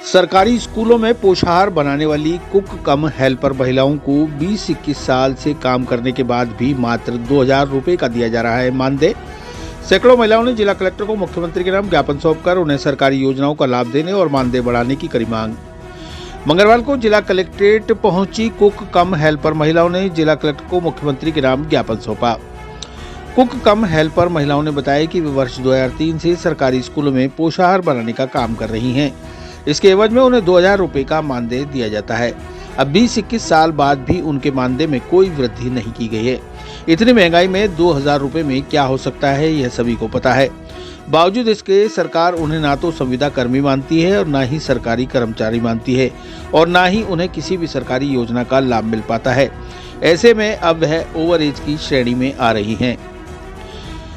सरकारी स्कूलों में पोषाहार बनाने वाली कुक कम हेल्पर महिलाओं को 20-21 साल से काम करने के बाद भी मात्र 2,000 रुपए का दिया जा रहा है मानदेय। सैकड़ों महिलाओं ने जिला कलेक्टर को मुख्यमंत्री के नाम ज्ञापन सौंपकर उन्हें सरकारी योजनाओं का लाभ देने और मानदेय बढ़ाने की करी मांग। मंगलवार को जिला कलेक्ट्रेट पहुंची कुक कम हेल्पर महिलाओं ने जिला कलेक्टर को मुख्यमंत्री के नाम ज्ञापन सौंपा। कुक कम हेल्पर महिलाओं ने बताया कि वे वर्ष 2003 से सरकारी स्कूलों में पोषाहार बनाने का काम कर रही हैं। इसके एवज में उन्हें 2,000 रुपए का मानदेय दिया जाता है। अब 20-21 साल बाद भी उनके मानदेय में कोई वृद्धि नहीं की गई है। इतनी महंगाई में 2,000 रुपए में क्या हो सकता है, यह सभी को पता है। बावजूद इसके सरकार उन्हें ना तो संविदा कर्मी मानती है और ना ही सरकारी कर्मचारी मानती है और ना ही उन्हें किसी भी सरकारी योजना का लाभ मिल पाता है। ऐसे में अब वह ओवर एज की श्रेणी में आ रही हैं।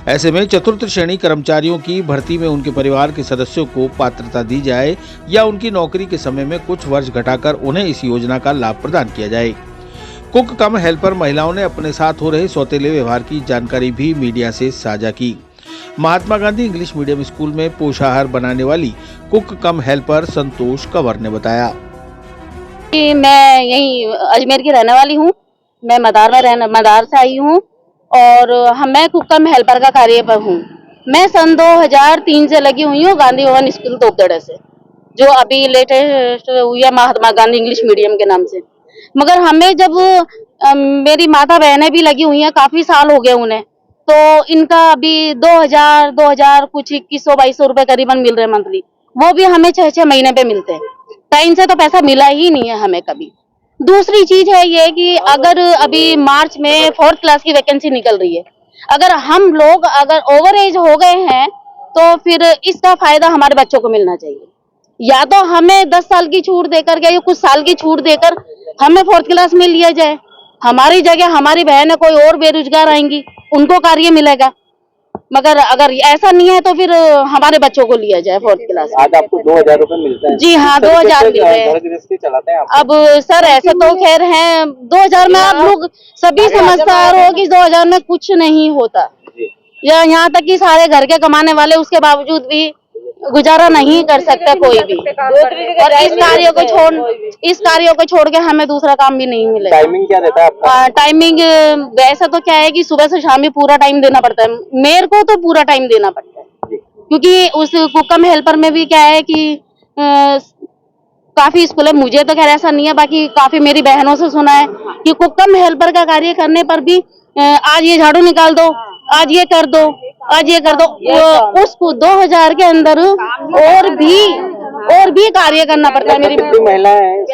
ऐसे में चतुर्थ श्रेणी कर्मचारियों की भर्ती में उनके परिवार के सदस्यों को पात्रता दी जाए या उनकी नौकरी के समय में कुछ वर्ष घटाकर उन्हें इस योजना का लाभ प्रदान किया जाए। कुक कम हेल्पर महिलाओं ने अपने साथ हो रहे सौतेले व्यवहार की जानकारी भी मीडिया से साझा की। Mahatma Gandhi English medium school में पोषाहार बनाने वाली कुक कम हेल्पर संतोष कंवर ने बताया कि मैं यहीं अजमेर की रहने वाली हूँ। मैं मदार से आई हूँ और मैं कुक कम हेल्पर का कार्य पर हूँ। मैं सन 2003 से लगी हुई हूँ गांधी भवन स्कूल तोपदड़े से, जो अभी लेटेस्ट हुई है महात्मा गांधी इंग्लिश मीडियम के नाम से। मगर हमें जब मेरी माता बहनें भी लगी हुई हैं, काफी साल हो गए उन्हें, तो इनका अभी 2000 कुछ 2100-2200 रुपए करीबन मिल रहे मंथली। वो भी हमें 6-6 महीने पे मिलते हैं। टाइम से तो पैसा मिला ही नहीं है हमें कभी। दूसरी चीज है ये कि अगर अभी मार्च में 4th क्लास की वैकेंसी निकल रही है, अगर हम लोग ओवर एज हो गए हैं तो फिर इसका फायदा हमारे बच्चों को मिलना चाहिए। या तो हमें 10 साल की छूट देकर या कुछ साल की छूट देकर हमें 4th क्लास में लिया जाए। हमारी जगह हमारी बहनें कोई और बेरोजगार आएंगी, उनको कार्य मिलेगा। मगर अगर ऐसा नहीं है तो फिर हमारे बच्चों को लिया जाए 4th क्लास। आज आपको 2,000 रुपए मिलते हैं? जी हाँ, 2,000 मिल रहे हैं। घर गृहस्थी चलाते हैं आप? अब सर ऐसे तो खैर हैं, 2,000 में आप लोग सभी समझदार हो कि 2,000 में कुछ नहीं होता। या यहाँ तक कि सारे घर के कमाने वाले उसके बावजूद भी गुजारा नहीं कर सकता कोई भी। और इस कार्यों को छोड़ के हमें दूसरा काम भी नहीं मिलेगा। टाइमिंग क्या रहता है आपका? टाइमिंग वैसा तो क्या है कि सुबह से शाम में पूरा टाइम देना पड़ता है। मेरे को तो पूरा टाइम देना पड़ता है, क्योंकि उस कुक कम हेल्पर में भी क्या है कि काफी स्कूल है। मुझे तो खैर ऐसा नहीं है, बाकी काफी मेरी बहनों से सुना है कि कुक कम हेल्पर का कार्य करने पर भी आज ये झाड़ू निकाल दो, आज ये कर दो, आज ये कर दो। उसको 2,000 के अंदर और भी कार्य करना पड़ता है। मेरी महिलाएं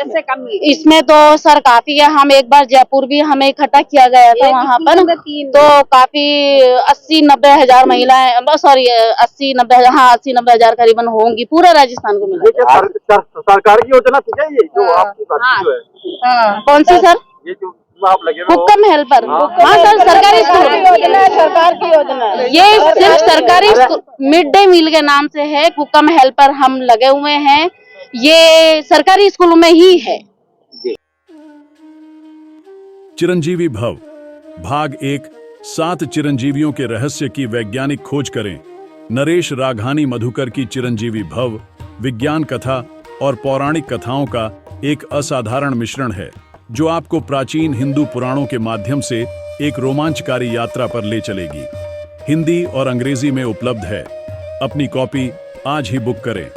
इसमें तो सर काफी है। हम एक बार जयपुर भी हमें इकट्ठा किया गया था, वहाँ पर तो काफी 80-90 हजार महिलाएं, 80-90 हजार करीबन होंगी, पूरे राजस्थान को मिला। सरकार की योजना थी क्या ये जो आपकी साथी जो है? कौन सी सर? ये जो आप लगे कुक कम हेल्पर? हाँ सर, सरकारी स्कूल सरकार की योजना है। ये सिर्फ सरकारी मिड डे मील के नाम से है। कुक कम हेल्पर हम लगे हुए हैं, ये सरकारी स्कूलों में ही है। चिरंजीवी भव भाग 1 7 चिरंजीवियों के रहस्य की वैज्ञानिक खोज करें। नरेश राघानी मधुकर की चिरंजीवी भव विज्ञान कथा और पौराणिक कथाओं का एक असाधारण मिश्रण है, जो आपको प्राचीन हिंदू पुराणों के माध्यम से एक रोमांचकारी यात्रा पर ले चलेगी। हिंदी और अंग्रेजी में उपलब्ध है। अपनी कॉपी आज ही बुक करें।